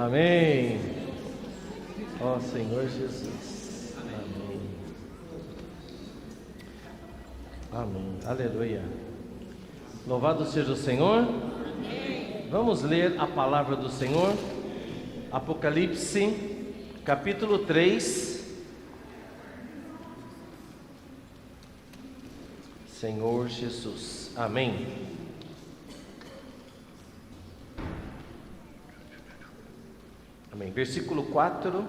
Amém. Ó Senhor Jesus. Amém. Amém. Aleluia. Louvado seja o Senhor. Amém. Vamos ler a palavra do Senhor. Apocalipse, capítulo 3. Senhor Jesus. Amém. Amém. Versículo 4,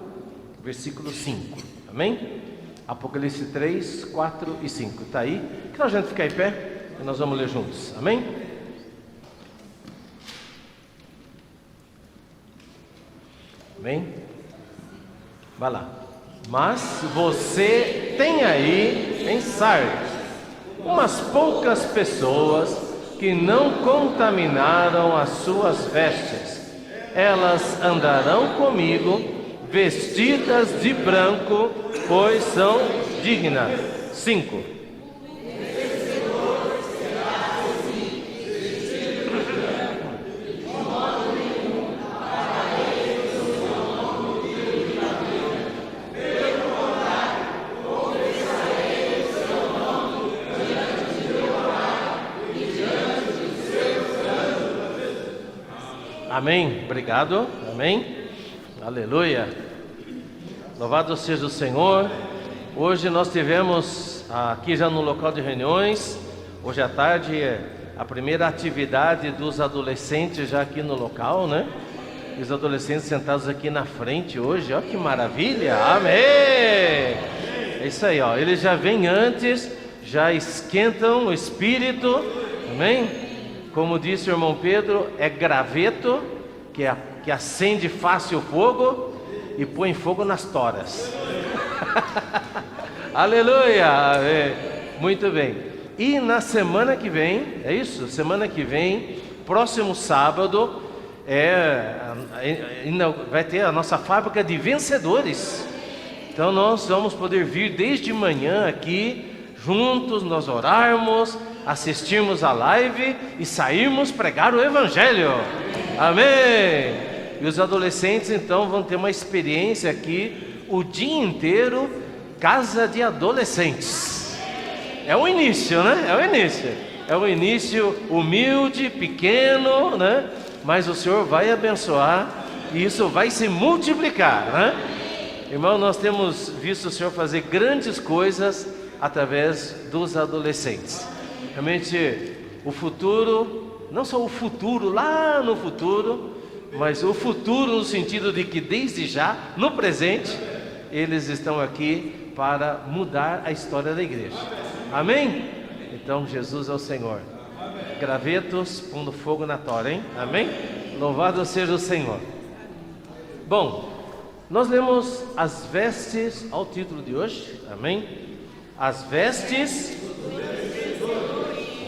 versículo 5. Amém? Apocalipse 3, 4 e 5. Está aí? Que a gente ficar em pé e nós vamos ler juntos. Amém? Amém? Vai lá. Mas você tem aí em Sardes umas poucas pessoas que não contaminaram as suas vestes. Elas andarão comigo vestidas de branco, pois são dignas. 5. Amém, obrigado, amém, aleluia, louvado seja o Senhor. Hoje nós tivemos aqui já no local de reuniões, hoje à tarde a primeira atividade dos adolescentes já aqui no local, né? E os adolescentes sentados aqui na frente hoje, ó que maravilha, amém, é isso aí, ó, eles já vêm antes, já esquentam o espírito, amém? Como disse o irmão Pedro, é graveto que acende fácil o fogo e põe fogo nas toras. Aleluia! Muito bem. E na semana que vem, é isso? Semana que vem, próximo sábado, vai ter a nossa fábrica de vencedores. Então nós vamos poder vir desde manhã aqui, juntos, nós orarmos, assistirmos a live e sairmos pregar o Evangelho. Amém. E os adolescentes então vão ter uma experiência aqui o dia inteiro, casa de adolescentes. É o início, né? É o início humilde, pequeno, né? Mas o Senhor vai abençoar e isso vai se multiplicar, né? Irmão, nós temos visto o Senhor fazer grandes coisas através dos adolescentes. Realmente o futuro, não só o futuro lá no futuro, mas o futuro no sentido de que desde já, no presente, eles estão aqui para mudar a história da igreja. Amém? Então Jesus é o Senhor. Gravetos pondo fogo na tora, hein? Amém? Louvado seja o Senhor. Bom, nós lemos as vestes, ao título de hoje, amém? As vestes.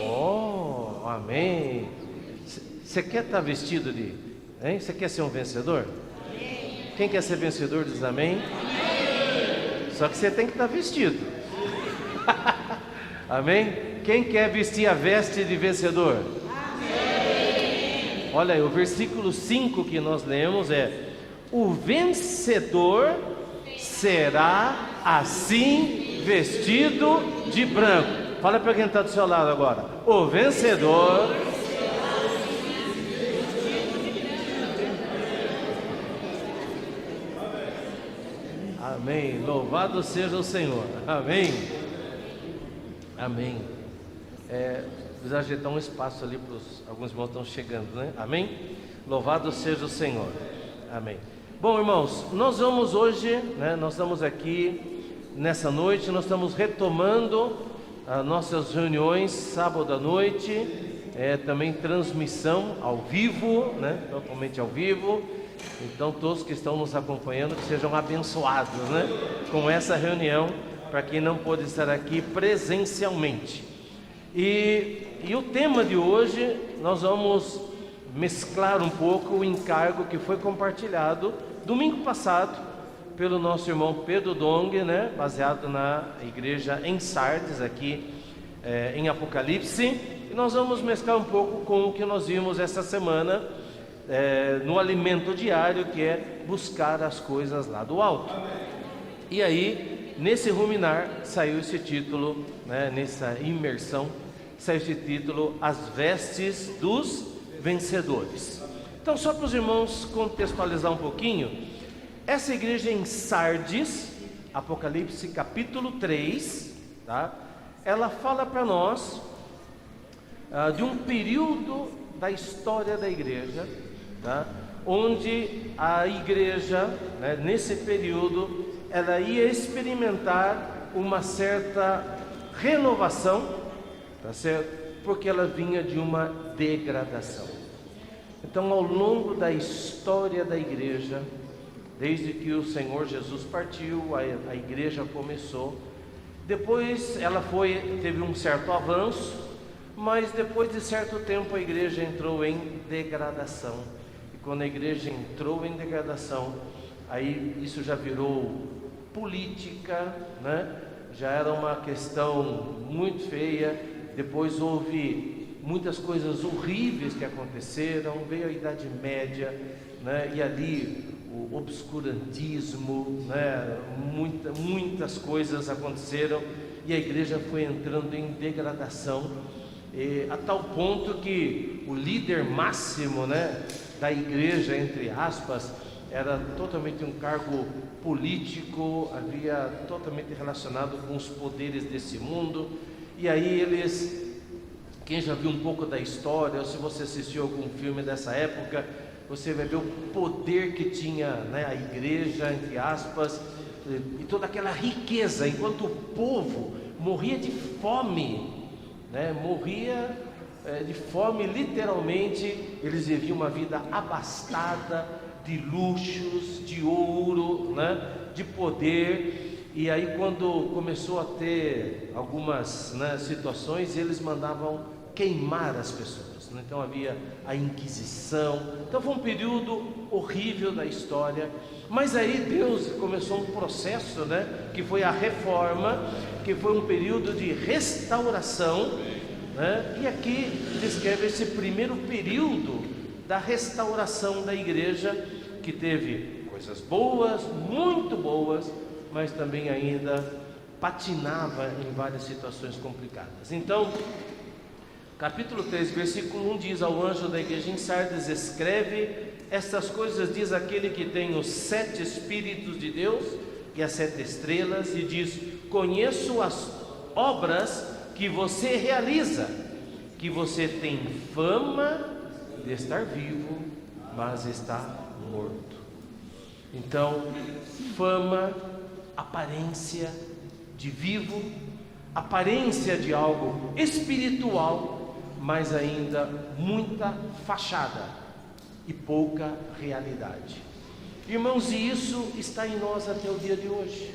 Oh, amém. Você quer estar vestido de, hein? Você quer ser um vencedor? Amém. Quem quer ser vencedor diz amém? Amém. Só que você tem que estar vestido. Amém? Quem quer vestir a veste de vencedor? Amém. Olha aí, o versículo 5 que nós lemos é: o vencedor será assim vestido de branco. Fala para quem está do seu lado agora. O vencedor. Amém. Louvado seja o Senhor. Amém. Amém. Precisa ajeitar um espaço ali para alguns irmãos estão chegando, né? Amém. Louvado seja o Senhor. Amém. Bom, irmãos, nós vamos hoje, né? Nós estamos aqui nessa noite, nós estamos retomando as nossas reuniões sábado à noite, também transmissão ao vivo, né? Totalmente ao vivo. Então todos que estão nos acompanhando, que sejam abençoados, né? Com essa reunião, para quem não pôde estar aqui presencialmente. E o tema de hoje, nós vamos mesclar um pouco o encargo que foi compartilhado domingo passado pelo nosso irmão Pedro Dong, né? Baseado na igreja em Sardes, aqui em Apocalipse. E nós vamos mesclar um pouco com o que nós vimos essa semana no alimento diário, que é buscar as coisas lá do alto. E aí, nesse ruminar, saiu esse título, né, nessa imersão, saiu esse título, As Vestes dos Vencedores. Então, só para os irmãos contextualizar um pouquinho, essa igreja em Sardes, Apocalipse capítulo 3, tá? Ela fala para nós de um período da história da igreja, tá? Onde a igreja, né, nesse período, ela ia experimentar uma certa renovação, tá certo? Porque ela vinha de uma degradação. Então, ao longo da história da igreja, desde que o Senhor Jesus partiu, a igreja começou. Depois ela teve um certo avanço, mas depois de certo tempo a igreja entrou em degradação. E quando a igreja entrou em degradação, aí isso já virou política, né? Já era uma questão muito feia. Depois houve muitas coisas horríveis que aconteceram, veio a Idade Média, né? E ali o obscurantismo, né? Muitas coisas aconteceram e a igreja foi entrando em degradação, a tal ponto que o líder máximo, né, da igreja, entre aspas, era totalmente um cargo político, havia totalmente relacionado com os poderes desse mundo. E aí quem já viu um pouco da história, ou se você assistiu algum filme dessa época, você vai ver o poder que tinha, né, a igreja, entre aspas, e toda aquela riqueza, enquanto o povo morria de fome, né, morria de fome literalmente. Eles viviam uma vida abastada de luxos, de ouro, né, de poder. E aí quando começou a ter algumas, né, situações, eles mandavam queimar as pessoas, né? Então havia a Inquisição. Então foi um período horrível da história. Mas aí Deus começou um processo, né, que foi a reforma, que foi um período de restauração, né? E aqui descreve esse primeiro período da restauração da igreja, que teve coisas boas, muito boas, mas também ainda patinava em várias situações complicadas. Então, capítulo 3, versículo 1 diz: ao anjo da igreja em Sardes escreve: estas coisas diz aquele que tem os 7 Espíritos de Deus e as 7 estrelas, e diz: conheço as obras que você realiza, que você tem fama de estar vivo, mas está morto. Então, fama, aparência de vivo, aparência de algo espiritual, mas ainda muita fachada e pouca realidade. Irmãos, e isso está em nós até o dia de hoje,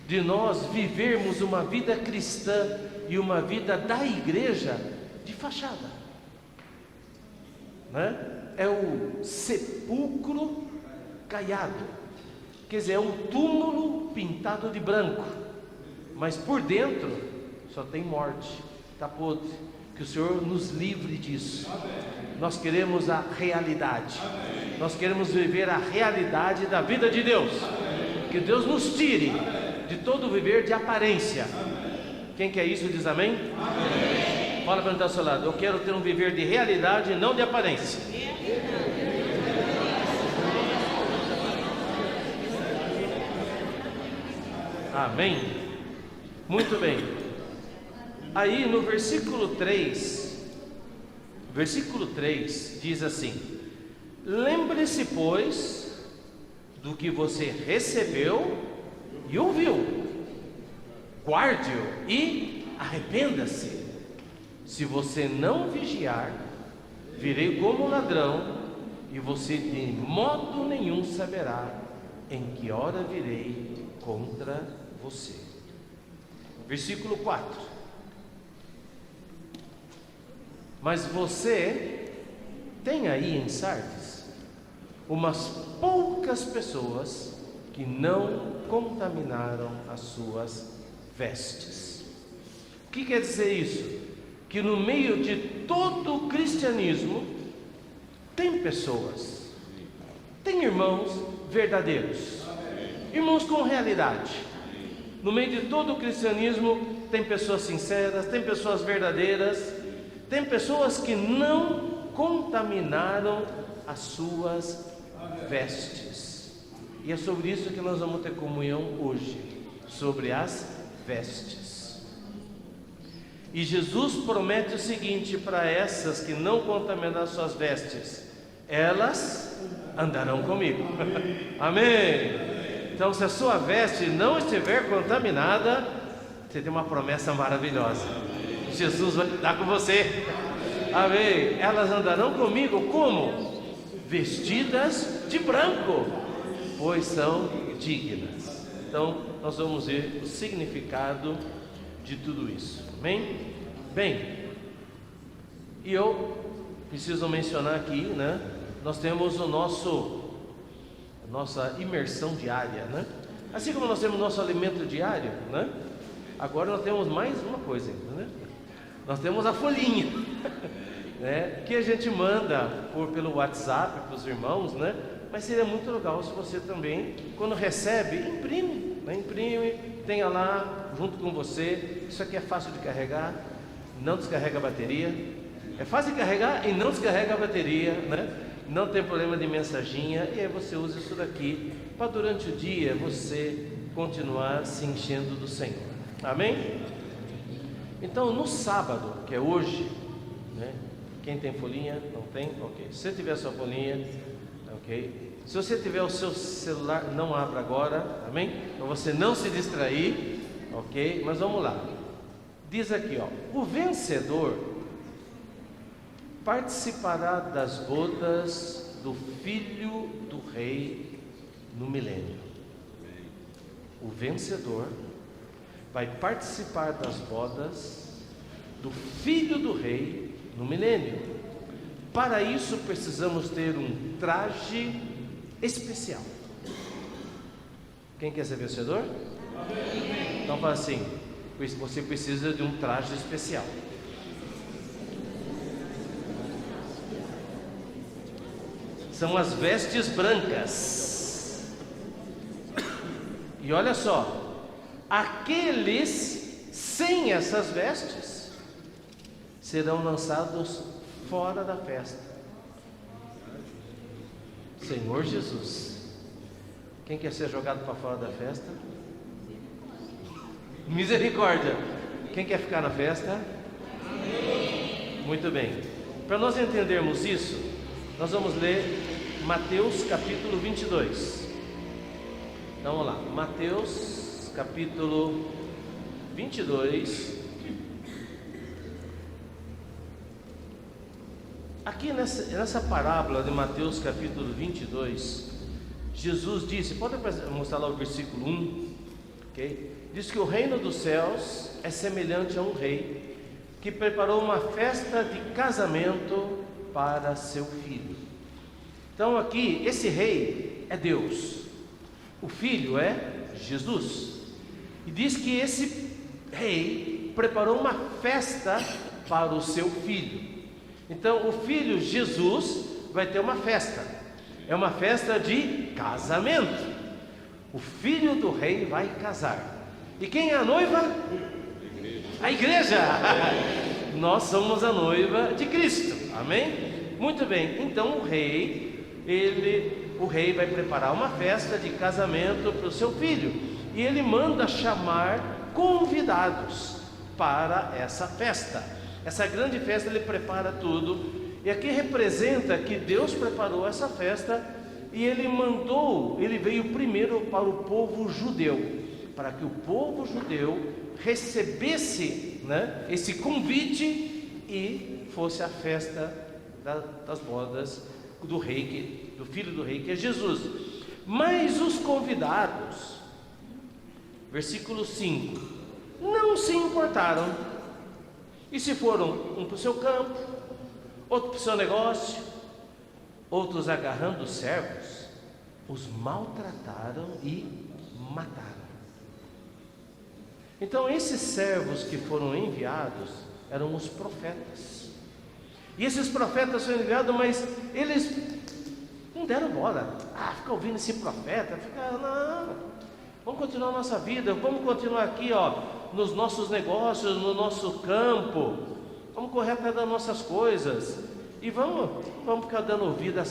de nós vivermos uma vida cristã e uma vida da igreja de fachada, né? É o sepulcro caiado, quer dizer, é um túmulo pintado de branco, mas por dentro só tem morte, está podre. Que o Senhor nos livre disso. Nós queremos a realidade, nós queremos viver a realidade da vida de Deus. Que Deus nos tire de todo viver de aparência. Quem quer isso diz amém? Amém. Fala para o ao seu lado: eu quero ter um viver de realidade, não de aparência. Amém? Muito bem. Aí no versículo 3 diz assim: lembre-se, pois, do que você recebeu e ouviu, guarde-o e arrependa-se. Se você não vigiar, virei como ladrão, e você de modo nenhum saberá em que hora virei contra você. Versículo 4: mas você tem aí em Sardes umas poucas pessoas que não contaminaram as suas vestes. O que quer dizer isso? Que no meio de todo o cristianismo, tem pessoas, tem irmãos verdadeiros, irmãos com realidade. No meio de todo o cristianismo, tem pessoas sinceras, tem pessoas verdadeiras, tem pessoas que não contaminaram as suas vestes. E é sobre isso que nós vamos ter comunhão hoje, sobre as vestes. E Jesus promete o seguinte para essas que não contaminaram as suas vestes: elas andarão comigo. Amém. Então, se a sua veste não estiver contaminada, você tem uma promessa maravilhosa. Jesus vai andar com você. Amém. Elas andarão comigo como? Vestidas de branco, pois são dignas. Então, nós vamos ver o significado de tudo isso. Amém? Bem, e eu preciso mencionar aqui, né? Nós temos nossa imersão diária, né? Assim como nós temos nosso alimento diário, né? Agora nós temos mais uma coisa, né? Nós temos a folhinha, né? Que a gente manda pelo WhatsApp para os irmãos, né? Mas seria muito legal se você também, quando recebe, imprime, né? Imprime, tenha lá junto com você. Isso aqui é fácil de carregar, não descarrega a bateria. É fácil de carregar e não descarrega a bateria, né? Não tem problema de mensaginha. E aí você usa isso daqui para durante o dia você continuar se enchendo do Senhor. Amém? Então no sábado, que é hoje, né? Quem tem folhinha? Não tem? Ok. Se você tiver a sua folhinha, ok. Se você tiver o seu celular, não abra agora, amém? Para você não se distrair, ok? Mas vamos lá. Diz aqui, ó: o vencedor participará das bodas do filho do rei no milênio. O vencedor vai participar das bodas do filho do rei no milênio. Para isso precisamos ter um traje especial. Quem quer ser vencedor? Amém. Então fala assim: você precisa de um traje especial. São as vestes brancas. E olha só, aqueles sem essas vestes serão lançados fora da festa. Senhor Jesus, quem quer ser jogado para fora da festa? Misericórdia. Quem quer ficar na festa? Muito bem. Para nós entendermos isso, nós vamos ler Mateus capítulo 22. Então vamos lá, Mateus capítulo 22. Aqui nessa parábola de Mateus capítulo 22, Jesus disse, pode mostrar lá o versículo 1, ok? Diz que o reino dos céus é semelhante a um rei que preparou uma festa de casamento para seu filho. Então aqui, esse rei é Deus, o filho é Jesus, e diz que esse rei preparou uma festa para o seu filho. Então o filho Jesus vai ter uma festa, é uma festa de casamento. O filho do rei vai casar. E quem é a noiva? A igreja. Nós somos a noiva de Cristo, amém? Muito bem, então o rei vai preparar uma festa de casamento para o seu filho, e ele manda chamar convidados para essa festa. Essa grande festa ele prepara tudo, e aqui representa que Deus preparou essa festa, e ele veio primeiro para o povo judeu, para que o povo judeu recebesse, né, esse convite e fosse a festa das bodas do rei, do filho do rei, que é Jesus. Mas os convidados, versículo 5, não se importaram, e se foram um para o seu campo, outro para o seu negócio, outros agarrando os servos, os maltrataram e mataram. Então esses servos que foram enviados eram os profetas. E esses profetas foram enviados, mas eles não deram bola. Fica ouvindo esse profeta, não, vamos continuar a nossa vida, vamos continuar aqui, nos nossos negócios, no nosso campo, vamos correr atrás das nossas coisas, e vamos ficar dando ouvido a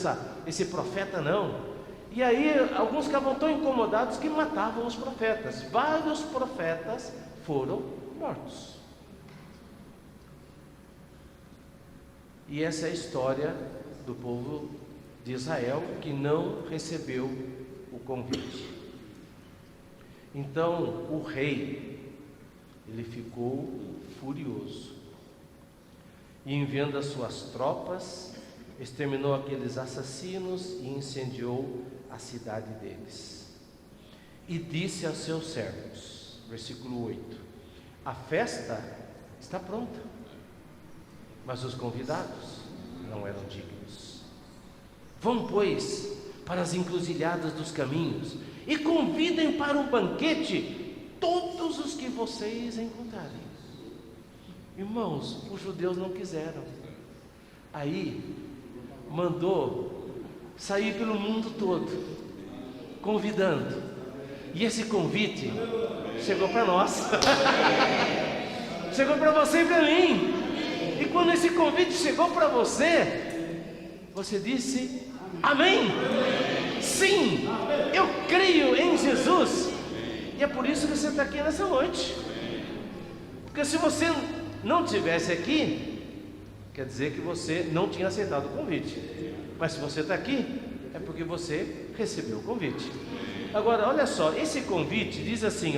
esse profeta não. E aí alguns ficavam tão incomodados que matavam os profetas. Vários profetas foram mortos. E essa é a história do povo de Israel que não recebeu o convite. Então o rei, ele ficou furioso, e enviando as suas tropas, exterminou aqueles assassinos e incendiou a cidade deles. E disse aos seus servos, versículo 8: a festa está pronta, mas os convidados não eram dignos. Vão, pois, para as encruzilhadas dos caminhos e convidem para o banquete todos os que vocês encontrarem. Irmãos, os judeus não quiseram. Aí mandou sair pelo mundo todo, convidando. E esse convite chegou para nós. Chegou para você e para mim. E quando esse convite chegou para você, você disse: amém? Sim, eu creio em Jesus. E é por isso que você está aqui nessa noite. Porque se você não estivesse aqui, quer dizer que você não tinha aceitado o convite. Mas se você está aqui, é porque você recebeu o convite. Agora, olha só, esse convite diz assim,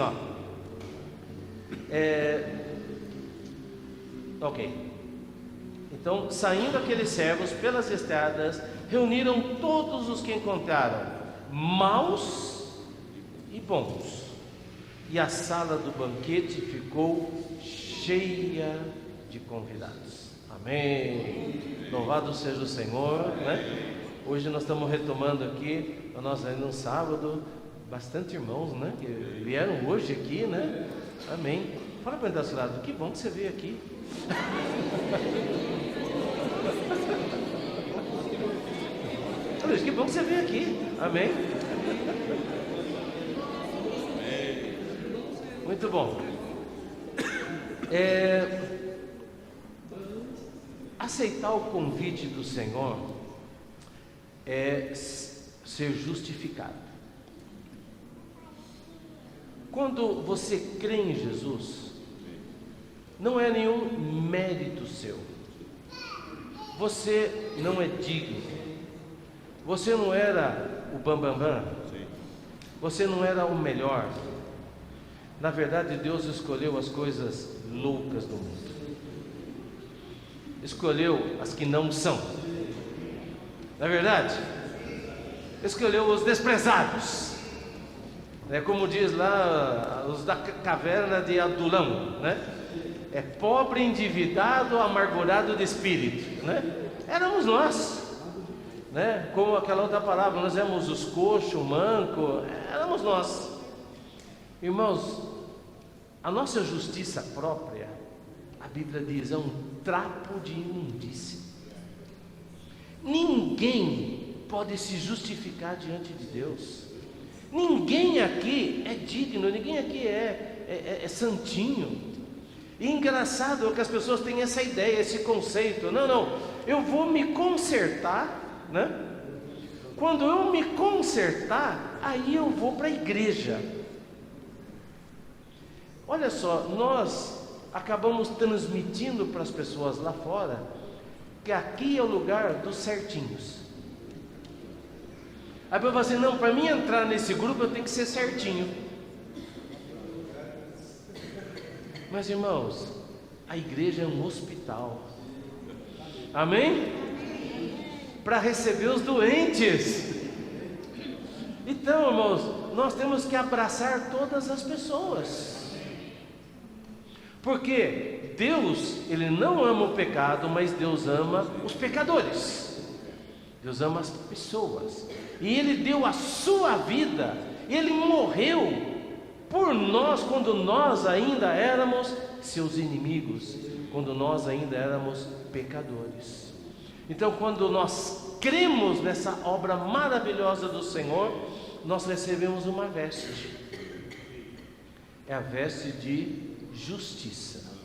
ok. Então, saindo aqueles servos pelas estradas, reuniram todos os que encontraram, maus e bons, e a sala do banquete ficou cheia de convidados. Amém. Louvado seja o Senhor, né? Hoje nós estamos retomando aqui, nós ainda no sábado, bastante irmãos, né, que vieram hoje aqui, né? Amém. Fala para ele do lado, que bom que você veio aqui. Que bom que você veio aqui. Amém. Muito bom. Aceitar o convite do Senhor é ser justificado. Quando você crê em Jesus, não é nenhum mérito seu. Você não é digno. Você não era o bambambam. Você não era o melhor. Na verdade, Deus escolheu as coisas loucas do mundo. Escolheu as que não são. Na verdade, escolheu os desprezados. Como diz lá, os da caverna de Adulão, né? É pobre, endividado, amargurado de espírito, né? Éramos nós, né? Como aquela outra palavra, nós éramos os coxos, o manco, éramos nós. Irmãos, a nossa justiça própria, a Bíblia diz, é um trapo de imundície. Ninguém pode se justificar diante de Deus. Ninguém aqui é digno, ninguém aqui é santinho. E engraçado é que as pessoas têm essa ideia, esse conceito. Não, eu vou me consertar, né? Quando eu me consertar, aí eu vou para a igreja. Olha só, nós acabamos transmitindo para as pessoas lá fora que aqui é o lugar dos certinhos. Aí para você, não, para mim entrar nesse grupo eu tenho que ser certinho. Mas irmãos, a igreja é um hospital. Amém? Para receber os doentes. Então, irmãos, nós temos que abraçar todas as pessoas. Porque Deus, Ele não ama o pecado, mas Deus ama os pecadores. Deus ama as pessoas. E Ele deu a sua vida, Ele morreu por nós quando nós ainda éramos seus inimigos, quando nós ainda éramos pecadores. Então, quando nós cremos nessa obra maravilhosa do Senhor, nós recebemos uma veste. É a veste de justiça.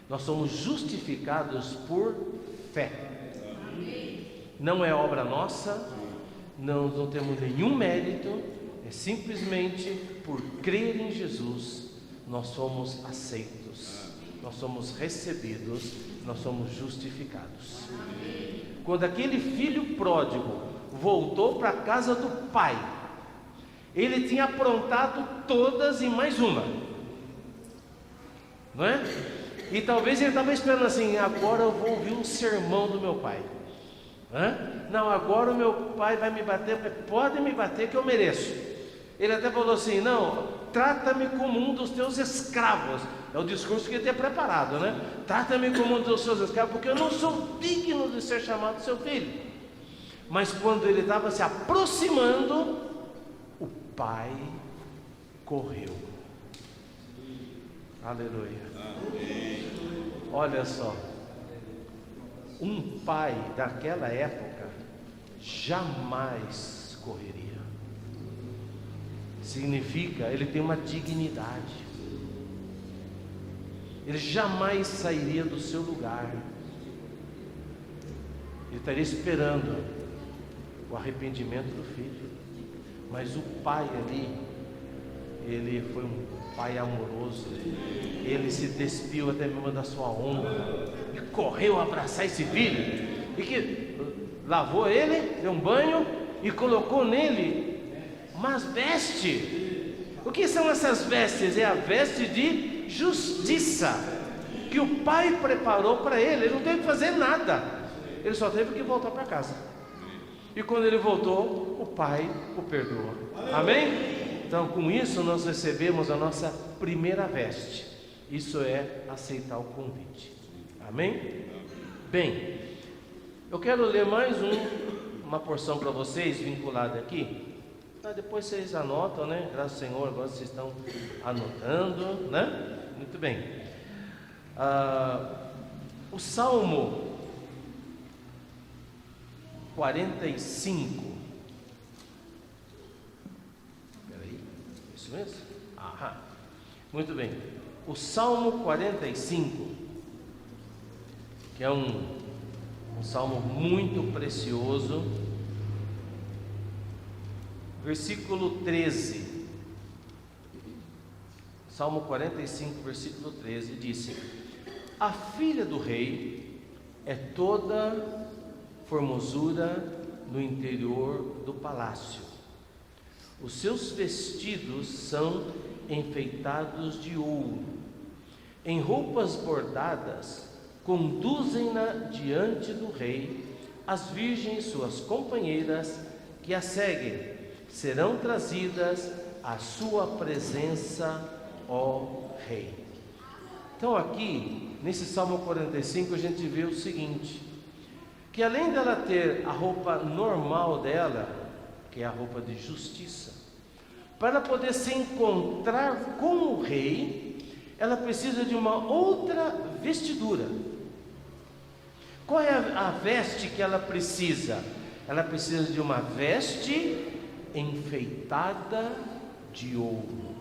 Nós somos justificados por fé. Não é obra nossa, não temos nenhum mérito, é simplesmente por crer em Jesus, nós somos aceitos, nós somos recebidos, nós somos justificados. Quando aquele filho pródigo voltou para a casa do pai, ele tinha aprontado todas e mais uma, não é? E talvez ele estava esperando assim: agora eu vou ouvir um sermão do meu pai. Não, agora o meu pai vai me bater. Pode me bater que eu mereço. Ele até falou assim: não, trata-me como um dos teus escravos. É o discurso que ele tinha preparado, né? Trata-me como um dos seus escravos, porque eu não sou digno de ser chamado seu filho. Mas quando ele estava se aproximando, o pai correu. Aleluia. Olha só, um pai daquela época jamais correria. Significa, ele tem uma dignidade. Ele jamais sairia do seu lugar. Ele estaria esperando o arrependimento do filho. Mas o pai ali, ele foi um pai amoroso. Ele se despiu até mesmo da sua honra e correu abraçar esse filho, e que lavou ele, deu um banho e colocou nele umas vestes. O que são essas vestes? É a veste de justiça que o pai preparou para ele. Ele não teve que fazer nada, ele só teve que voltar para casa. E quando ele voltou, o pai o perdoou. Amém? Então, com isso nós recebemos a nossa primeira veste. Isso é aceitar o convite. Amém? Bem, eu quero ler mais uma porção para vocês, vinculada aqui. Depois vocês anotam, né? Graças ao Senhor, agora vocês estão anotando, né? Muito bem. O Salmo 45. Peraí, isso mesmo? Aham. Muito bem. O Salmo 45, que é um salmo muito precioso, versículo 13. Salmo 45, versículo 13, disse: a filha do rei é toda formosura no interior do palácio. Os seus vestidos são enfeitados de ouro. Em roupas bordadas, conduzem-na diante do rei. As virgens, suas companheiras, que a seguem, serão trazidas à sua presença, ó rei. Então aqui, nesse Salmo 45, a gente vê o seguinte: que além dela ter a roupa normal dela, que é a roupa de justiça, para ela poder se encontrar com o rei, ela precisa de uma outra vestidura. Qual é a veste que ela precisa? Ela precisa de uma veste enfeitada de ouro.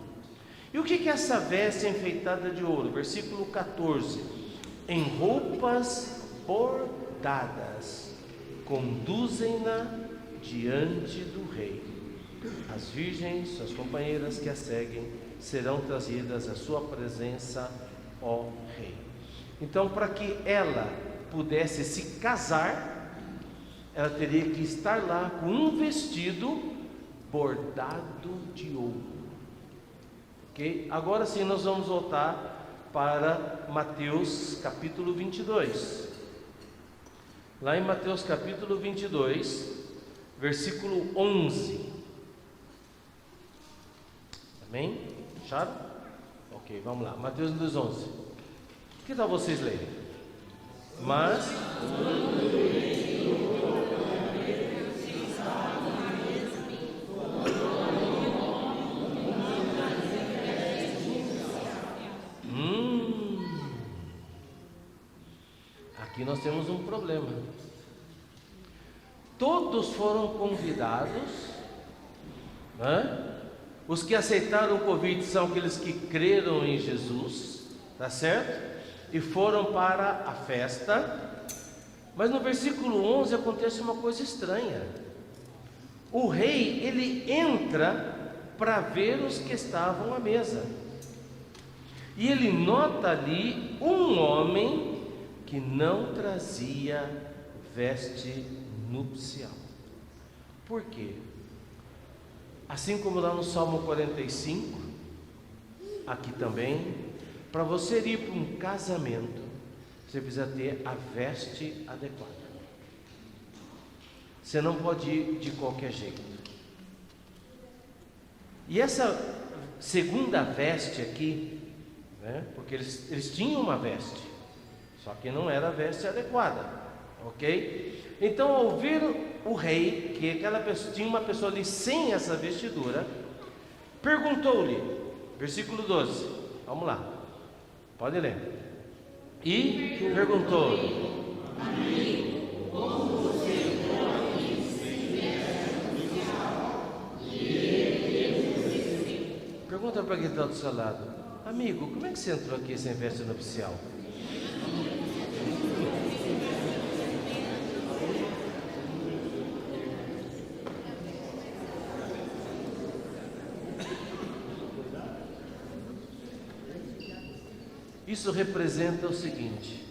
E o que é essa veste enfeitada de ouro? Versículo 14: em roupas bordadas, conduzem-na diante do rei. As virgens, suas companheiras que a seguem, serão trazidas à sua presença, ó rei. Então, para que ela pudesse se casar, ela teria que estar lá com um vestido bordado de ouro. Ok? Agora sim, nós vamos voltar para Mateus capítulo 22. Lá em Mateus capítulo 22, versículo 11. Amém? Acharam? Ok, vamos lá. Mateus 22, 11. Que tal vocês lerem? Mas... Aqui nós temos um problema. Todos foram convidados, né? Os que aceitaram o convite são aqueles que creram em Jesus, tá certo? E foram para a festa. Mas no versículo 11 acontece uma coisa estranha. O rei, ele entra para ver os que estavam à mesa. E ele nota ali um homem que não trazia veste nupcial. Por quê? Assim como lá no Salmo 45, aqui também, para você ir para um casamento, você precisa ter a veste adequada. Você não pode ir de qualquer jeito. E essa segunda veste aqui, né, porque eles tinham uma veste, só que não era a veste adequada, ok? Então, ao ver o rei, que aquela pessoa, tinha uma pessoa ali sem essa vestidura, perguntou-lhe, versículo 12, vamos lá, pode ler. E perguntou-lhe: pergunta para quem está do seu lado: amigo, como é que você entrou aqui sem veste nupcial? Isso representa o seguinte: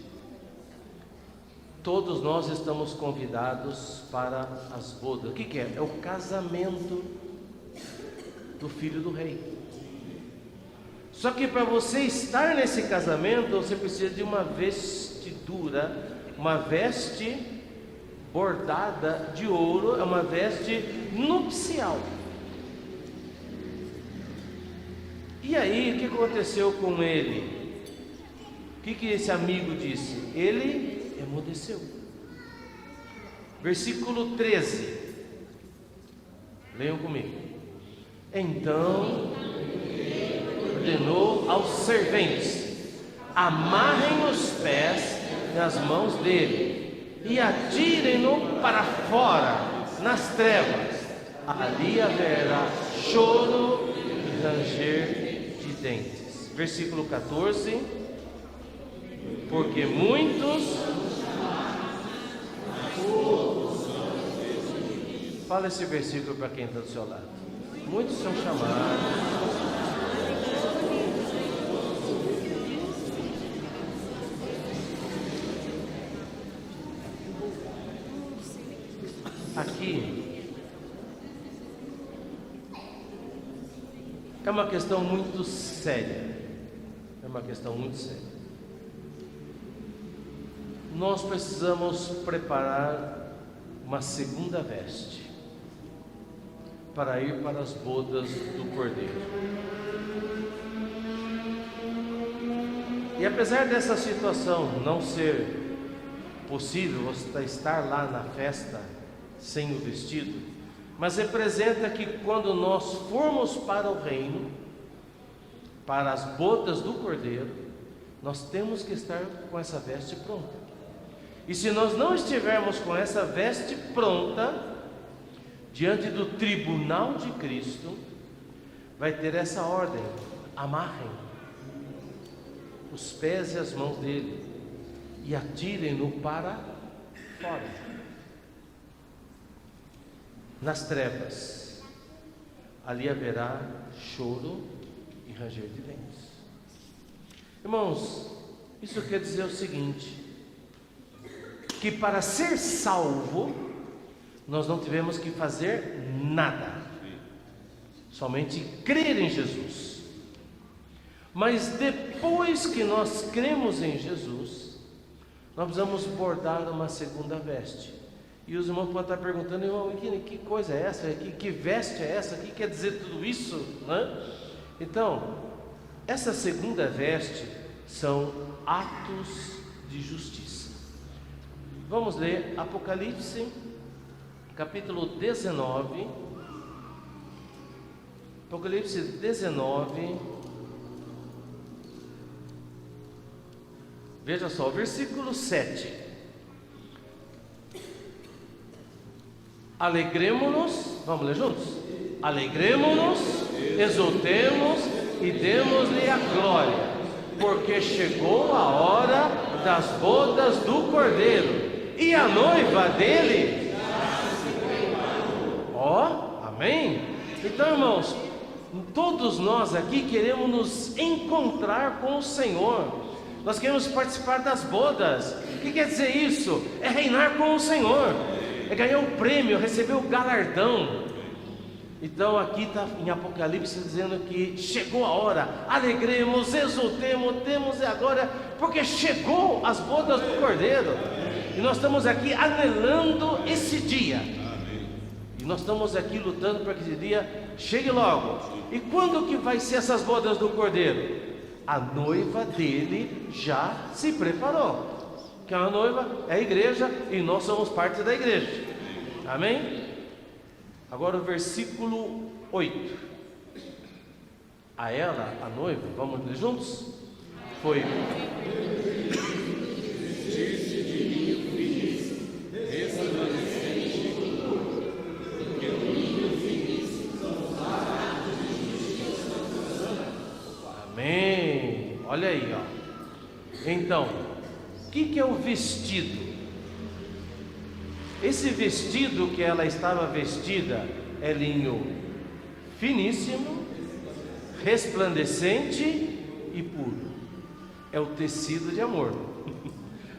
todos nós estamos convidados para as bodas. O que é? É o casamento do filho do rei. Só que para você estar nesse casamento, você precisa de uma vestidura, uma veste bordada de ouro, é uma veste nupcial. E aí, o que aconteceu com ele? O que esse amigo disse? Ele emudeceu. Versículo 13. Leiam comigo. Então ordenou aos serventes: amarrem os pés nas mãos dele e atirem-no para fora nas trevas. Ali haverá choro e ranger de dentes. Versículo 14. Porque muitos, fala esse versículo para quem está do seu lado. Muitos são chamados, aqui é uma questão muito séria. É uma questão muito séria. Nós precisamos preparar uma segunda veste para ir para as bodas do Cordeiro. E apesar dessa situação não ser possível você estar lá na festa sem o vestido, mas representa que quando nós formos para o reino, para as bodas do Cordeiro, nós temos que estar com essa veste pronta. E se nós não estivermos com essa veste pronta, diante do tribunal de Cristo, vai ter essa ordem: amarrem os pés e as mãos dele e atirem-no para fora, nas trevas. Ali haverá choro e ranger de dentes. Irmãos, isso quer dizer o seguinte: que para ser salvo, nós não tivemos que fazer nada, somente crer em Jesus. Mas depois que nós cremos em Jesus, nós precisamos bordar uma segunda veste. E os irmãos podem estar perguntando: irmão, que coisa é essa? Que veste é essa? O que quer dizer tudo isso? Né? Então, essa segunda veste são atos de justiça. Vamos ler Apocalipse, capítulo 19. Apocalipse 19. Veja só, versículo 7. Alegremo-nos, vamos ler juntos? Alegremo-nos, exultemos e demos-lhe a glória, porque chegou a hora das bodas do Cordeiro, e a noiva dele. Ó, amém? Então, irmãos, todos nós aqui queremos nos encontrar com o Senhor. Nós queremos participar das bodas. O que quer dizer isso? É reinar com o Senhor, é ganhar o prêmio, receber o galardão. Então aqui está em Apocalipse dizendo que chegou a hora, alegremos, exultemos, temos agora, porque chegou as bodas do Cordeiro. E nós estamos aqui anelando esse dia. E nós estamos aqui lutando para que esse dia chegue logo. E quando que vai ser essas bodas do Cordeiro? A noiva dele já se preparou. Que a noiva é a igreja e nós somos parte da igreja. Amém? Agora o versículo 8. A ela, a noiva, vamos ler juntos? Foi. Amém. Olha aí, ó. Então, o que é o vestido? Esse vestido que ela estava vestida é linho finíssimo, resplandecente e puro. É o tecido de amor.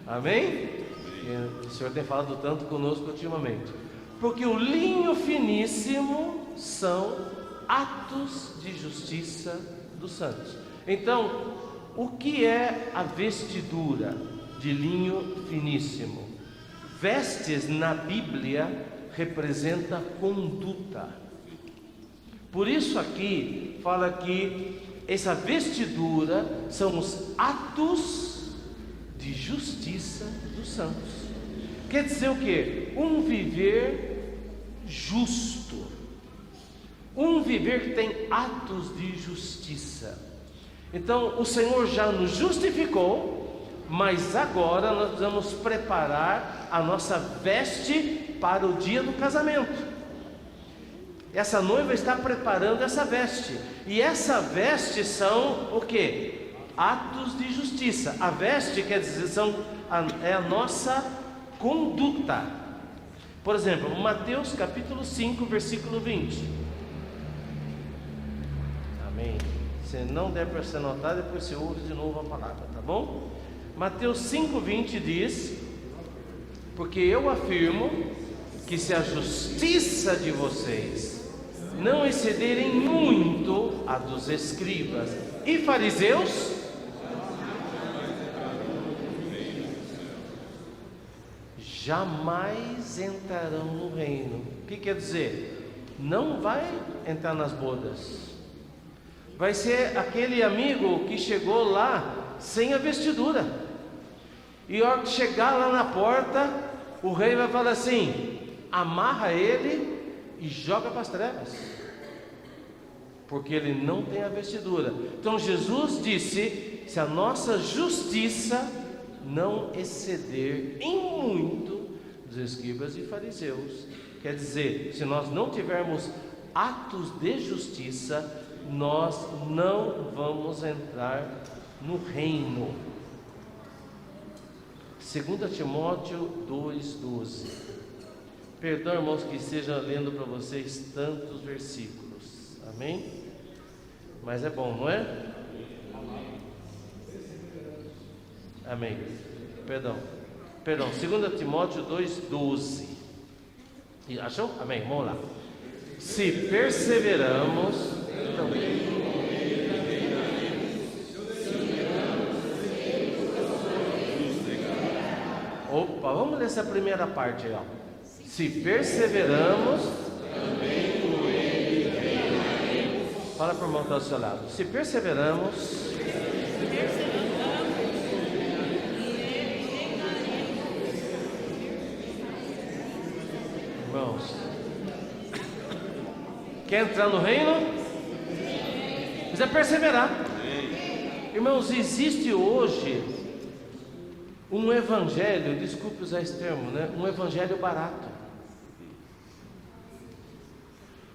Amém? O Senhor tem falado tanto conosco ultimamente. Porque o linho finíssimo são atos de justiça dos santos. Então, o que é a vestidura de linho finíssimo? Vestes na Bíblia representa conduta. Por isso aqui fala que essa vestidura são os atos de justiça dos santos. Quer dizer o quê? Um viver justo, um viver que tem atos de justiça. Então o Senhor já nos justificou, mas agora nós vamos preparar a nossa veste para o dia do casamento. Essa noiva está preparando essa veste, e essa veste são o que? Atos de justiça. A veste quer dizer, é a nossa conduta. Por exemplo, Mateus capítulo 5, versículo 20. Amém. Se não der para você anotar, depois você ouve de novo a palavra, tá bom? Mateus 5,20 diz: porque eu afirmo que se a justiça de vocês não excederem muito a dos escribas e fariseus, jamais entrarão no reino. O que quer dizer? Não vai entrar nas bodas. Vai ser aquele amigo que chegou lá sem a vestidura. E a hora que chegar lá na porta, o rei vai falar assim: amarra ele e joga para as trevas, porque ele não tem a vestidura. Então Jesus disse: se a nossa justiça não exceder em muito dos escribas e fariseus, quer dizer, se nós não tivermos atos de justiça, nós não vamos entrar no reino. 2 Timóteo 2,12. Perdão, irmãos, que esteja lendo para vocês tantos versículos. Amém? Mas é bom, não é? Amém. Perdão. 2 Timóteo 2,12. Achou? Amém. Vamos lá. Se perseveramos, então, opa, vamos ler essa primeira parte aí, ó. Se perseveramos, também com ele reinaremos. Fala para o irmão que está ao seu lado. Se perseveramos, irmãos, quer entrar no reino? Precisa perseverar. Irmãos, existe hoje um evangelho, desculpe usar esse termo, né? Um evangelho barato.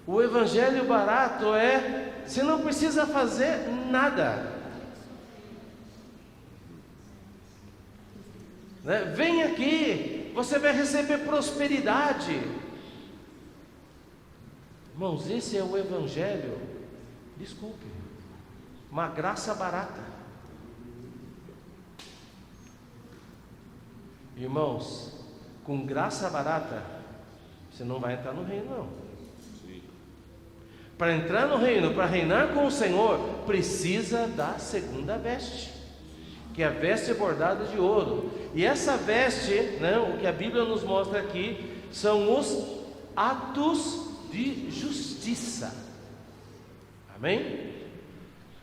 O evangelho barato é: você não precisa fazer nada, né? Vem aqui, você vai receber prosperidade. Irmãos, esse é o evangelho, desculpe, uma graça barata. Irmãos, com graça barata, você não vai entrar no reino, não. Para entrar no reino, para reinar com o Senhor, precisa da segunda veste, que é a veste bordada de ouro. E essa veste, né, o que a Bíblia nos mostra aqui, são os atos de justiça. Amém?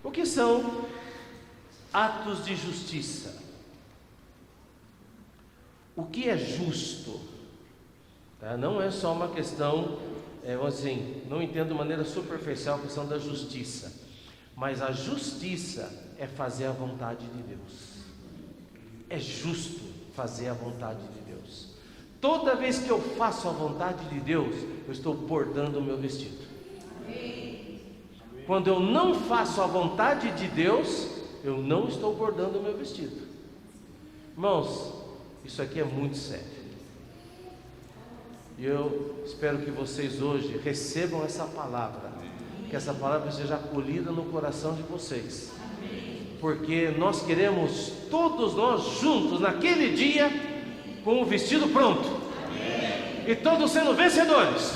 O que são atos de justiça? O que é justo? Tá? Não é só uma questão, assim, não entendo de maneira superficial a questão da justiça, mas a justiça é fazer a vontade de Deus. É justo fazer a vontade de Deus. Toda vez que eu faço a vontade de Deus, eu estou bordando o meu vestido. Quando eu não faço a vontade de Deus, eu não estou bordando o meu vestido. Irmãos, isso aqui é muito sério. E eu espero que vocês hoje recebam essa palavra, que essa palavra seja acolhida no coração de vocês, porque nós queremos, todos nós juntos, naquele dia, com o vestido pronto, e todos sendo vencedores.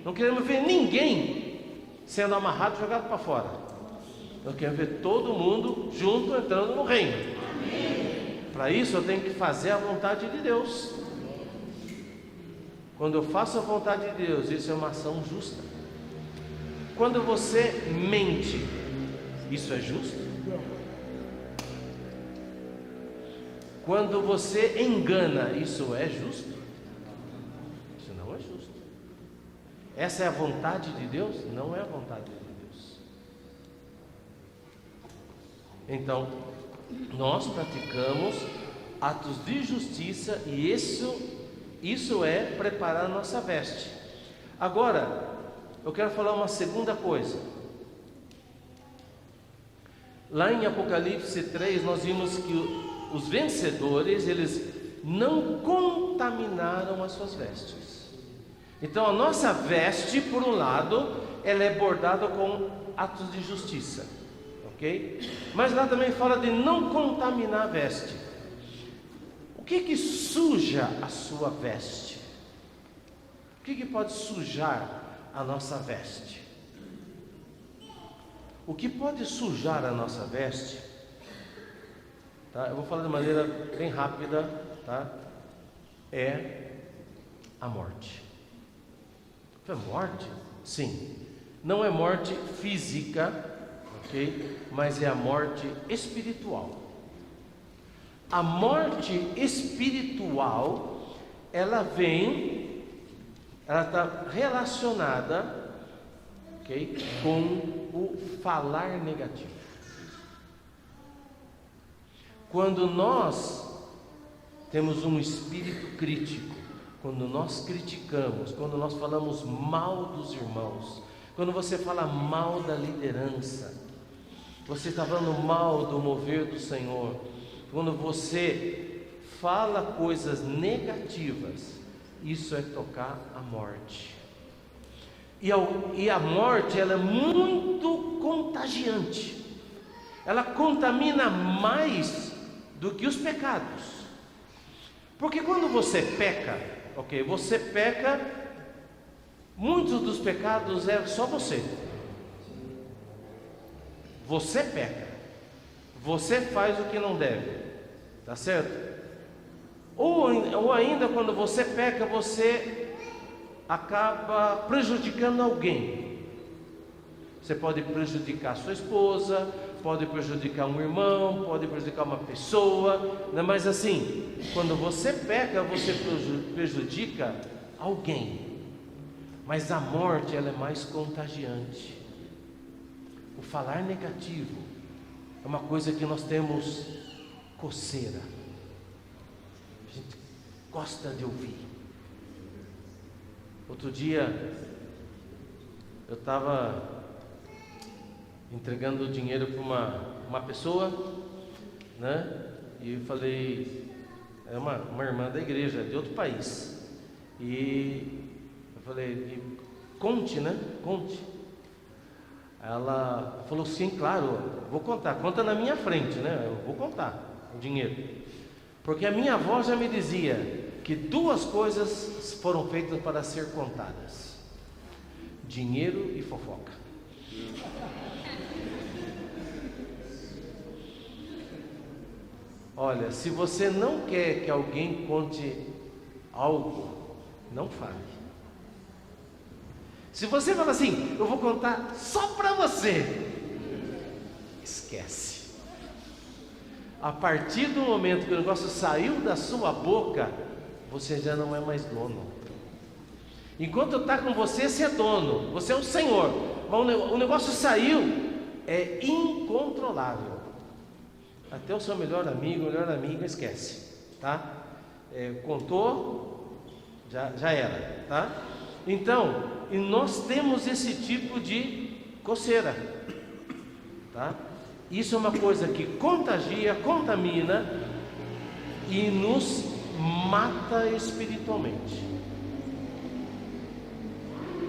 Não queremos ver ninguém sendo amarrado e jogado para fora. Nós queremos ver todo mundo junto, entrando no reino. Para isso eu tenho que fazer a vontade de Deus. Quando eu faço a vontade de Deus, isso é uma ação justa. Quando você mente, isso é justo? Quando você engana, isso é justo? Isso não é justo. Essa é a vontade de Deus? Não é a vontade de Deus. Então, nós praticamos atos de justiça, e isso é preparar a nossa veste. Agora, eu quero falar uma segunda coisa. Lá em Apocalipse 3, nós vimos que os vencedores, eles não contaminaram as suas vestes. Então, a nossa veste, por um lado, ela é bordada com atos de justiça, ok? Mas lá também fala de não contaminar a veste. O que suja a sua veste? O que pode sujar a nossa veste? O que pode sujar a nossa veste, tá? Eu vou falar de maneira bem rápida, tá? É a morte. É morte? Sim. Não é morte física, ok? Mas é a morte espiritual. A morte espiritual, ela está relacionada, ok, com o falar negativo. Quando nós temos um espírito crítico, quando nós criticamos, quando nós falamos mal dos irmãos, quando você fala mal da liderança, você está falando mal do mover do Senhor, quando você fala coisas negativas, isso é tocar a morte. E a morte, ela é muito contagiante. Ela contamina mais do que os pecados. Porque quando você peca, ok, você peca, muitos dos pecados é só você. Você peca. Você faz o que não deve. Tá certo? Ou ainda quando você peca, você acaba prejudicando alguém. Você pode prejudicar sua esposa, pode prejudicar um irmão, pode prejudicar uma pessoa, né? Mas assim, quando você peca, você prejudica alguém. Mas a morte, ela é mais contagiante. O falar negativo é uma coisa que nós temos coceira. A gente gosta de ouvir. Outro dia eu estava entregando o dinheiro para uma pessoa, né? E eu falei, é uma irmã da igreja, de outro país. E eu falei, conte, né? Conte. Ela falou, sim, claro, vou contar. Conta na minha frente, né? Eu vou contar o dinheiro. Porque a minha avó já me dizia que duas coisas foram feitas para ser contadas: dinheiro e fofoca. Olha, se você não quer que alguém conte algo, não fale. Se você fala assim, eu vou contar só para você, esquece. A partir do momento que o negócio saiu da sua boca, você já não é mais dono. Enquanto está com você, você é dono, você é o senhor. Mas o negócio saiu, é incontrolável. Até o seu melhor amigo, melhor amiga, esquece, tá? Contou, já era, tá? Então, e nós temos esse tipo de coceira, tá? Isso é uma coisa que contagia, contamina e nos mata espiritualmente.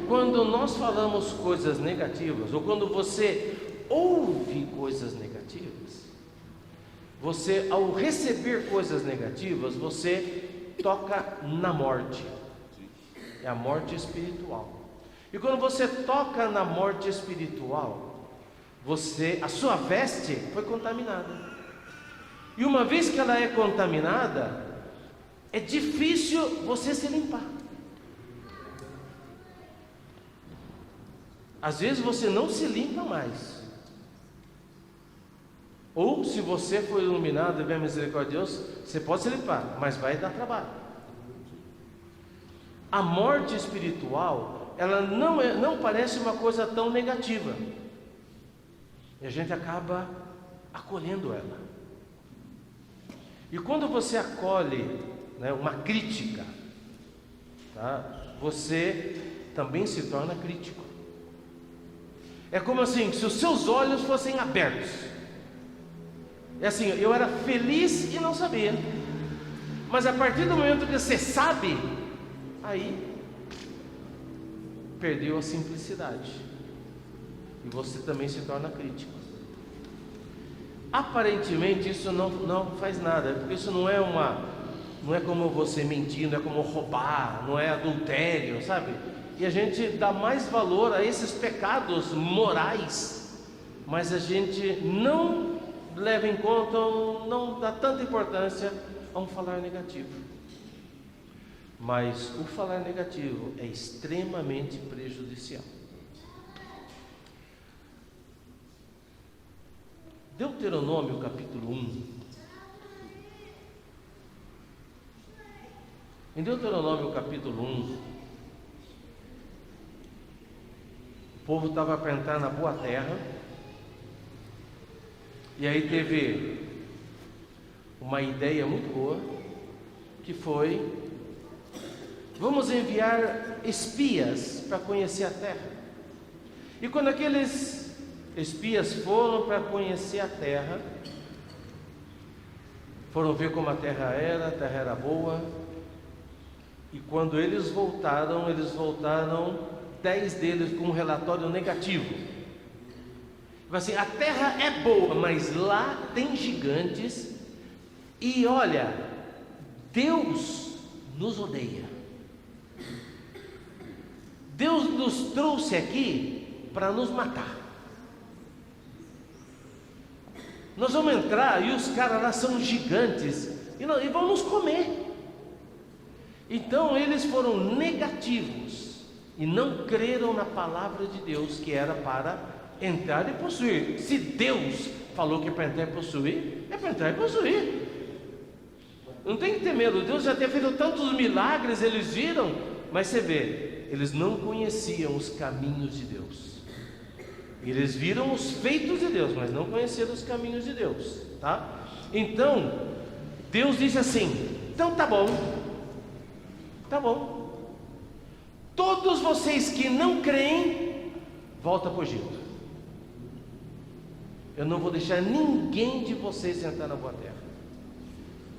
Quando nós falamos coisas negativas, ou quando você ouve coisas negativas, você, ao receber coisas negativas, você toca na morte. É a morte espiritual. E quando você toca na morte espiritual, a sua veste foi contaminada. E uma vez que ela é contaminada, é difícil você se limpar. Às vezes você não se limpa mais. Ou se você for iluminado e ver a misericórdia de Deus, você pode se limpar, mas vai dar trabalho. A morte espiritual, ela não parece uma coisa tão negativa. E a gente acaba acolhendo ela. E quando você acolhe, né, uma crítica, tá, você também se torna crítico. É como assim, se os seus olhos fossem abertos. É assim, eu era feliz e não sabia. Mas a partir do momento que você sabe, aí perdeu a simplicidade. E você também se torna crítico. Aparentemente isso não faz nada, porque isso não é como você mentir, não é como roubar, não é adultério, sabe? E a gente dá mais valor a esses pecados morais, mas a gente não leva em conta, não dá tanta importância a um falar negativo. Mas o falar negativo é extremamente prejudicial. Deuteronômio capítulo 1. Em Deuteronômio capítulo 1, o povo estava para entrar na boa terra, e aí teve uma ideia muito boa, que foi: vamos enviar espias para conhecer a terra. E quando aqueles espias foram para conhecer a terra, foram ver como a terra era boa, e quando eles voltaram 10 deles com um relatório negativo. Assim, a terra é boa, mas lá tem gigantes, e olha, Deus nos odeia. Deus nos trouxe aqui para nos matar. Nós vamos entrar e os caras lá são gigantes e vão nos comer. Então eles foram negativos e não creram na palavra de Deus, que era para entrar e possuir. Se Deus falou que é para entrar e possuir, é para entrar e possuir. Não tem que ter medo. Deus já tinha feito tantos milagres, eles viram, mas você vê, eles não conheciam os caminhos de Deus. Eles viram os feitos de Deus, mas não conheceram os caminhos de Deus, tá? Então, Deus disse assim: então tá bom, todos vocês que não creem, volta para o Egito. Eu não vou deixar ninguém de vocês entrar na boa terra.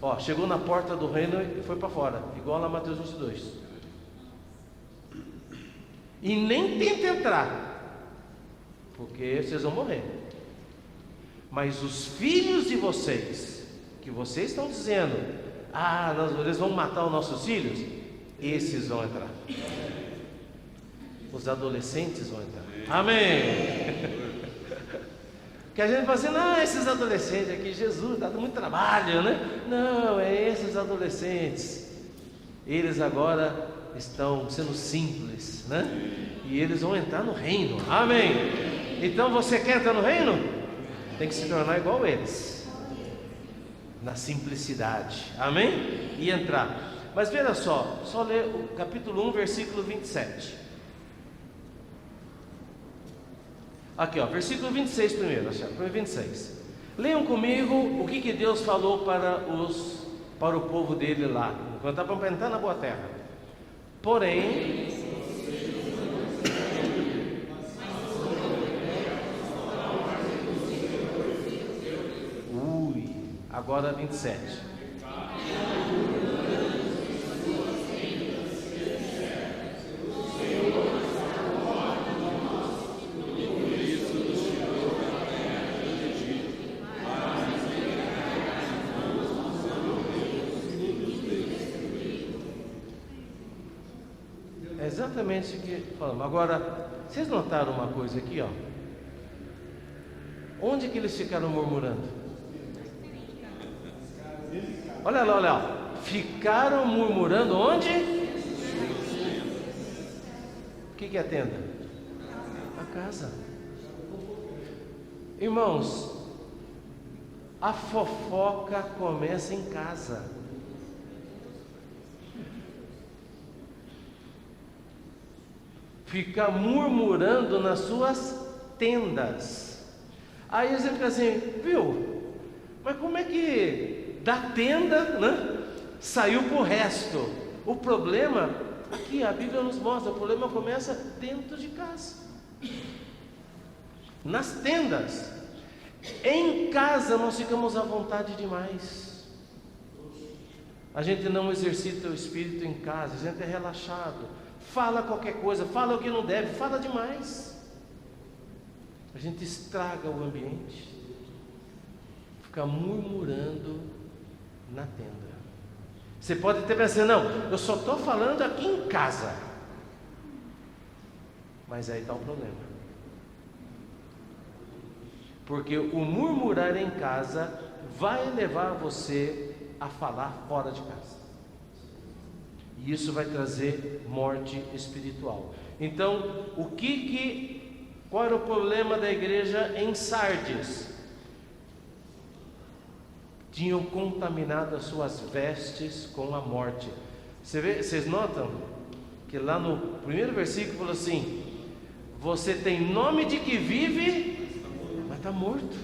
Ó, chegou na porta do reino e foi para fora, igual lá Mateus 22. E nem tenta entrar, porque vocês vão morrer. Mas os filhos de vocês, que vocês estão dizendo, eles vão matar os nossos filhos, esses vão entrar. Os adolescentes vão entrar. Amém. Que a gente fala assim, esses adolescentes aqui, Jesus, dá muito trabalho, né? Não, é esses adolescentes. Eles agora estão sendo simples, né? E eles vão entrar no reino. Amém. Então você quer entrar no reino? Tem que se tornar igual eles, na simplicidade. Amém? E entrar. Mas veja só ler o capítulo 1, versículo 27. Aqui, ó, versículo 26 primeiro, 26. Leiam comigo o que Deus falou para o povo dele lá, quando estava para entrar na boa terra. Porém, agora 27. É exatamente o que falamos. Agora, vocês notaram uma coisa aqui, ó? Onde que eles ficaram murmurando? Olha lá, ó. Ficaram murmurando onde? O que é a tenda? A casa. Irmãos, a fofoca começa em casa. Fica murmurando nas suas tendas. Aí você fica assim, viu? Mas como é que da tenda, né, saiu para o resto? O problema, aqui a Bíblia nos mostra, o problema começa dentro de casa, nas tendas. Em casa nós ficamos à vontade demais. A gente não exercita o espírito em casa, a gente é relaxado. Fala qualquer coisa, fala o que não deve, fala demais. A gente estraga o ambiente. Fica murmurando na tenda. Você pode até pensar, não, eu só estou falando aqui em casa. Mas aí está o problema. Porque o murmurar em casa vai levar você a falar fora de casa. E isso vai trazer morte espiritual. Então, qual era o problema da igreja em Sardes? Tinham contaminado as suas vestes com a morte. Vocês notam que lá no primeiro versículo falou assim: você tem nome de que vive, mas está morto.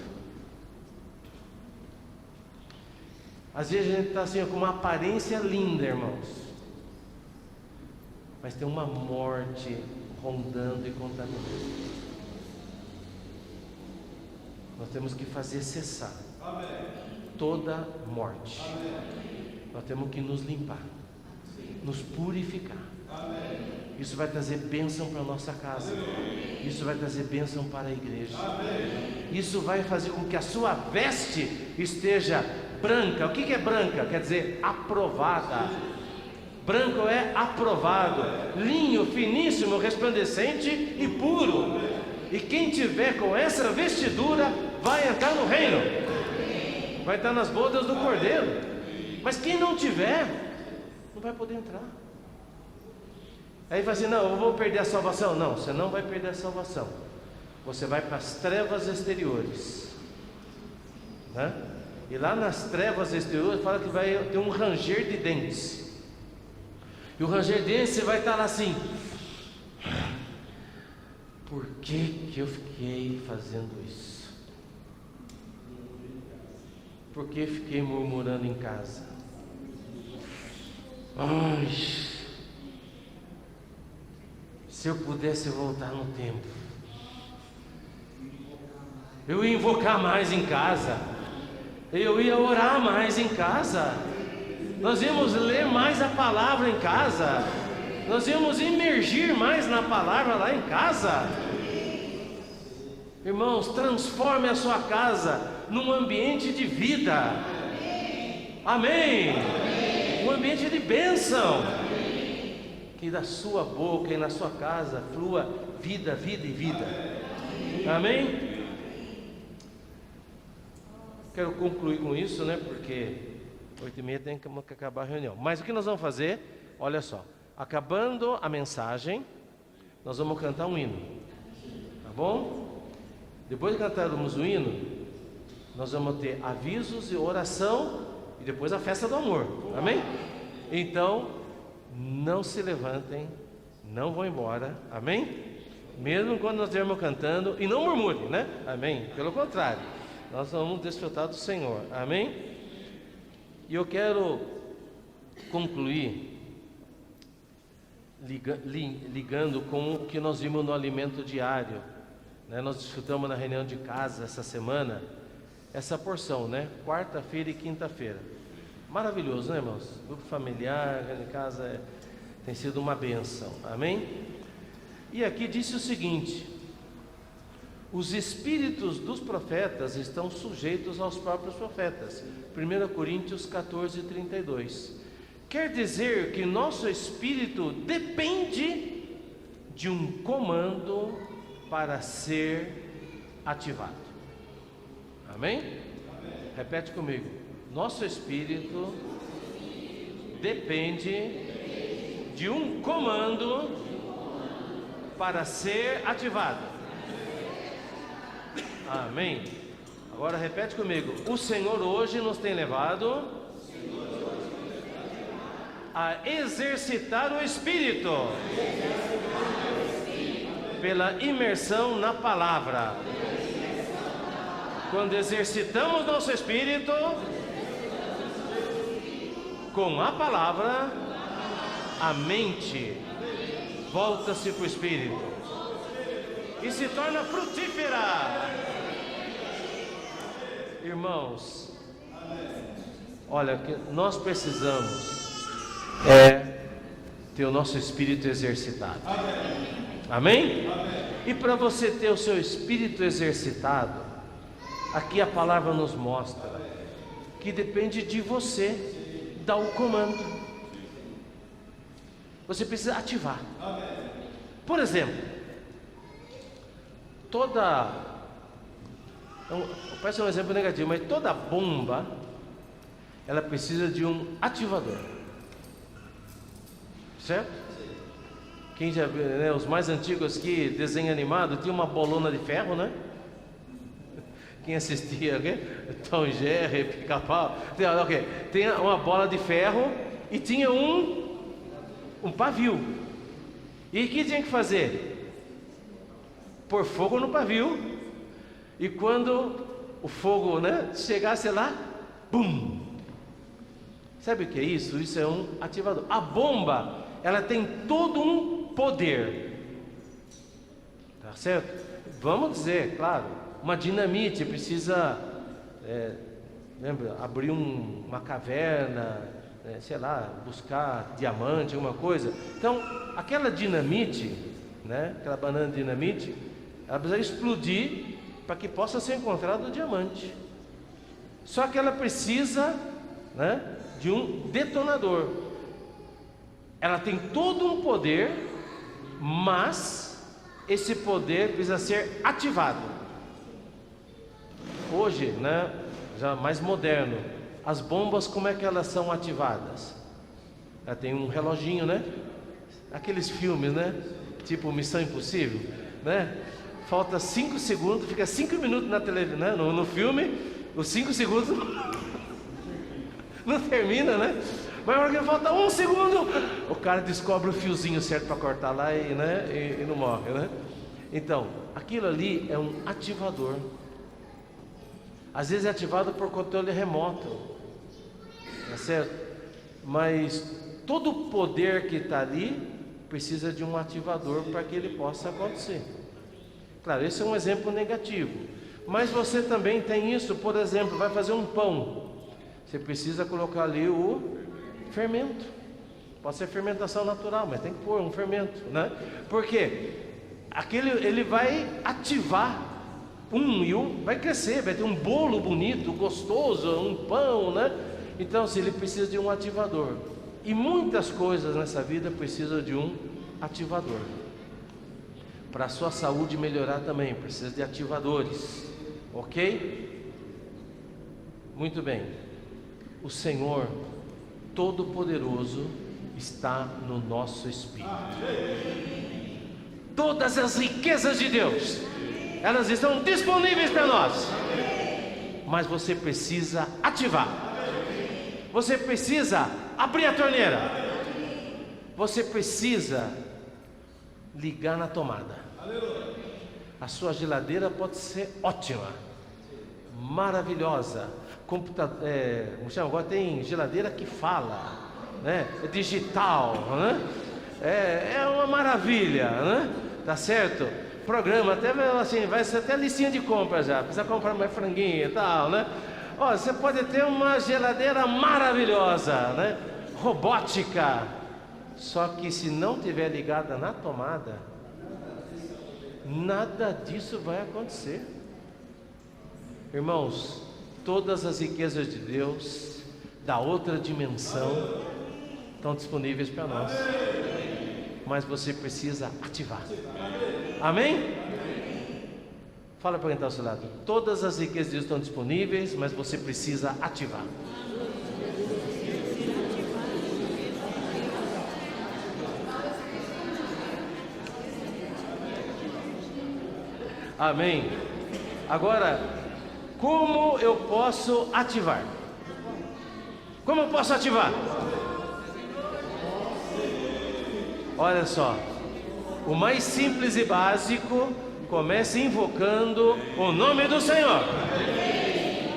Às vezes a gente está assim com uma aparência linda, irmãos, mas tem uma morte rondando e contaminando. Nós temos que fazer cessar toda morte. Nós temos que nos limpar, nos purificar. Isso vai trazer bênção para a nossa casa. Isso vai trazer bênção para a igreja. Isso vai fazer com que a sua veste esteja branca. O que é branca? Quer dizer aprovada. Branco é aprovado, linho finíssimo, resplandecente e puro. E quem tiver com essa vestidura vai entrar no reino, vai estar nas bodas do Cordeiro. Mas quem não tiver, não vai poder entrar. Aí vai assim, não, eu vou perder a salvação. Não, você não vai perder a salvação. Você vai para as trevas exteriores, né? E lá nas trevas exteriores fala que vai ter um ranger de dentes. E o ranger de dentes, você vai estar lá assim: por que eu fiquei fazendo isso? Por que fiquei murmurando em casa? Ai, se eu pudesse voltar no tempo, eu ia invocar mais em casa, eu ia orar mais em casa, nós íamos ler mais a palavra em casa, nós íamos imergir mais na palavra lá em casa. Irmãos, transforme a sua casa num ambiente de vida. Amém? Um ambiente de bênção. Que da sua boca e na sua casa flua vida, vida e vida. Amém? Quero concluir com isso, né? Porque 8h30 tem que acabar a reunião. Mas o que nós vamos fazer? Olha só. Acabando a mensagem, nós vamos cantar um hino. Tá bom? Depois de cantarmos o hino, nós vamos ter avisos e oração e depois a festa do amor. Amém? Então, não se levantem, não vão embora. Amém? Mesmo quando nós estivermos cantando, e não murmurem, né? Amém? Pelo contrário, nós vamos desfrutar do Senhor. Amém? E eu quero concluir ligando com o que nós vimos no alimento diário, né? Nós desfrutamos na reunião de casa essa semana essa porção, né? Quarta-feira e quinta-feira. Maravilhoso, né, irmãos? Grupo familiar, em casa tem sido uma bênção. Amém? E aqui disse o seguinte: os espíritos dos profetas estão sujeitos aos próprios profetas. 1 Coríntios 14:32. Quer dizer que nosso espírito depende de um comando para ser ativado. Amém? Amém. Repete comigo. Nosso espírito depende de um comando para ser ativado. Amém. Agora repete comigo. O Senhor hoje nos tem levado a exercitar o espírito pela imersão na palavra. Quando exercitamos nosso espírito com a palavra, a mente volta-se para o espírito e se torna frutífera. Irmãos, olha, que nós precisamos ter o nosso espírito exercitado. Amém? E para você ter o seu espírito exercitado, aqui a palavra nos mostra que depende de você dar o comando. Você precisa ativar. Por exemplo, parece um exemplo negativo, mas toda bomba, ela precisa de um ativador. Certo? Quem já viu, né, os mais antigos aqui, desenho animado, tinha uma bolona de ferro, né? Quem assistia, okay? Tom e Jerry, Pica-Pau, tem uma bola de ferro e tinha um pavio. E o que tinha que fazer? Pôr fogo no pavio. E quando o fogo, né, chegasse lá, bum! Sabe o que é isso? Isso é um ativador. A bomba, ela tem todo um poder. Tá certo? Vamos dizer, claro, uma dinamite precisa, lembra, abrir uma caverna, sei lá, buscar diamante, alguma coisa. Então, aquela dinamite, né, aquela banana de dinamite, ela precisa explodir para que possa ser encontrado o diamante. Só que ela precisa, né, de um detonador. Ela tem todo um poder, mas esse poder precisa ser ativado. Hoje, né, já mais moderno, as bombas, como é que elas são ativadas? Ela tem um reloginho, né? Aqueles filmes, né? Tipo Missão Impossível, né? Falta 5 segundos, fica 5 minutos na televisão, né? No filme, os 5 segundos não termina, né? Mas na hora que falta 1 segundo, o cara descobre o fiozinho certo para cortar lá e, né, e não morre, né? Então, aquilo ali é um ativador. Às vezes é ativado por controle remoto, tá certo? Mas todo o poder que está ali precisa de um ativador para que ele possa acontecer. Claro, esse é um exemplo negativo. Mas você também tem isso, por exemplo, vai fazer um pão, você precisa colocar ali o fermento. Pode ser fermentação natural, mas tem que pôr um fermento, né? Por quê? Ele vai ativar vai crescer, vai ter um bolo bonito, gostoso, um pão, né? Então, ele precisa de um ativador. E muitas coisas nessa vida precisam de um ativador. Para a sua saúde melhorar também, precisa de ativadores. Ok? Muito bem. O Senhor Todo-Poderoso está no nosso espírito. Todas as riquezas de Deus, elas estão disponíveis para nós. Mas você precisa ativar. Você precisa abrir a torneira. Você precisa ligar na tomada. A sua geladeira pode ser ótima, maravilhosa. Agora tem geladeira que fala, né? É digital, né? É uma maravilha, né? Tá certo? Programa até assim, vai ser até listinha de compra já. Precisa comprar mais franguinho e tal, né? Ó, você pode ter uma geladeira maravilhosa, né? Robótica. Só que se não tiver ligada na tomada, nada disso vai acontecer. Irmãos, todas as riquezas de Deus, da outra dimensão, estão disponíveis para nós. Mas você precisa ativar. Amém? Fala para quem está ao seu lado. Todas as riquezas de Deus estão disponíveis, mas você precisa ativar. Amém? Agora, como eu posso ativar? Como eu posso ativar? Olha só, o mais simples e básico, comece invocando o nome do Senhor.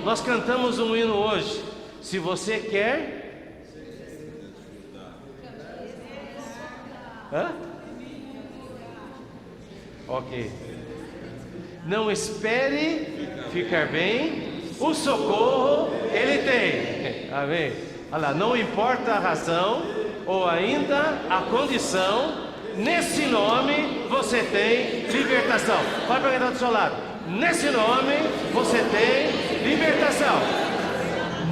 Nós cantamos um hino hoje. Se você quer... Ok. Não espere ficar bem, o socorro Ele tem. Amém? Olha lá, não importa a razão ou ainda a condição, nesse nome você tem libertação. Fala para quem está do seu lado. Nesse nome você tem libertação.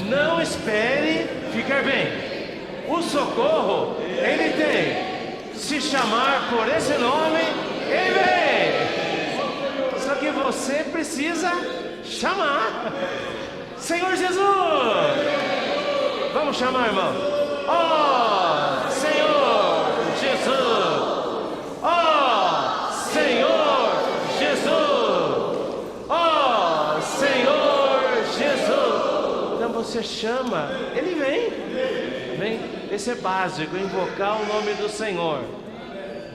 Não espere ficar bem, o socorro Ele tem. Se chamar por esse nome, Ele vem. Só que você precisa chamar. Senhor Jesus. Vamos chamar, irmão. Oh, Senhor Jesus. Oh, Senhor Jesus. Oh, Senhor Jesus. Então você chama, Ele vem. Vem. Esse é básico, invocar o nome do Senhor.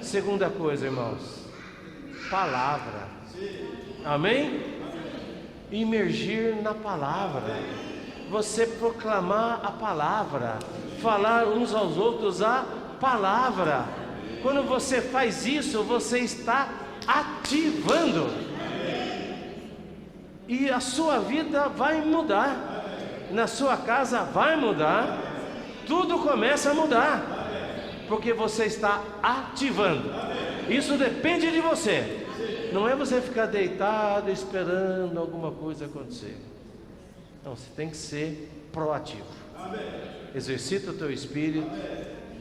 Segunda coisa, irmãos, palavra. Amém? Imergir na palavra. Você proclamar a palavra, falar uns aos outros a palavra. Quando você faz isso, você está ativando. E a sua vida vai mudar. Na sua casa vai mudar. Tudo começa a mudar. Porque você está ativando. Isso depende de você. Não é você ficar deitado esperando alguma coisa acontecer. Não, você tem que ser proativo. Exercita o teu espírito,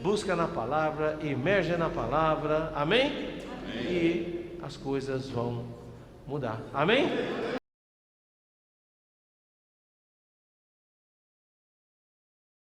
busca na palavra, emerge na palavra. Amém? E as coisas vão mudar. Amém?